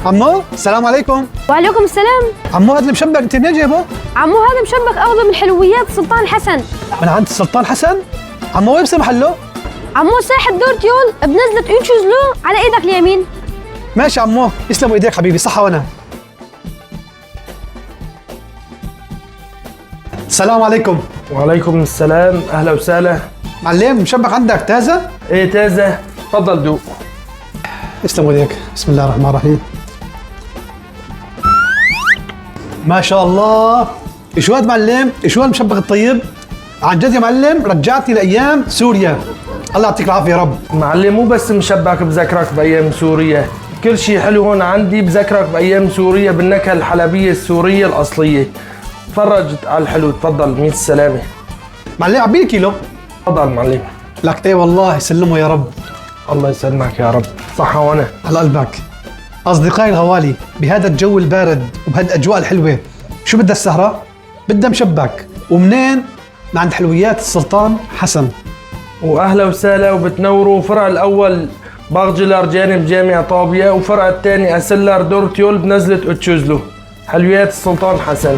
عمو السلام عليكم. وعليكم السلام. عمو هذا المشبك انت منين جايبه؟ عمو هذا مشبك اخذه من حلويات سلطان حسن. من عند السلطان حسن؟ عمو وين محله؟ عمو ساحة دور تيول بنزلة انشوزلو على ايدك اليمين. ماشي عمو، يسلموا ايديك حبيبي، صحة وانا. السلام عليكم. وعليكم السلام، اهلا وسهلا. معلم المشبك عندك تازة؟ ايه تازة، تفضل دوق. يسلموا ايديك، بسم الله الرحمن الرحيم. ما شاء الله، شو هاد معلم؟ شو هالمشبك الطيب؟ عن جد يا معلم رجعتني لايام سوريا. الله يعطيك العافية يا رب. معلم مو بس مشبك بذكرك بايام سوريا، كل شيء حلو هون عندي بذكرك بايام سوريا بالنكهة الحلبية السورية الأصلية. تفرج على الحلو، تفضل. 100 السلامة. معلم عبيلي كيلو. تفضل معلم. لك ايه والله يسلمه يا رب. الله يسلمك يا رب، صحة وانا. على قلبك. أصدقائي الغوالي، بهذا الجو البارد وبهالأجواء الحلوة شو بدها السهرة؟ بدها مشبك، ومنين؟ من عند حلويات السلطان حسن. واهلا وسهلا، وبتنوروا. فرع الاول باغجلر جانب جامع طابية، وفرع الثاني اسلر دور تيول بنزلة اتشوزلو. حلويات السلطان حسن.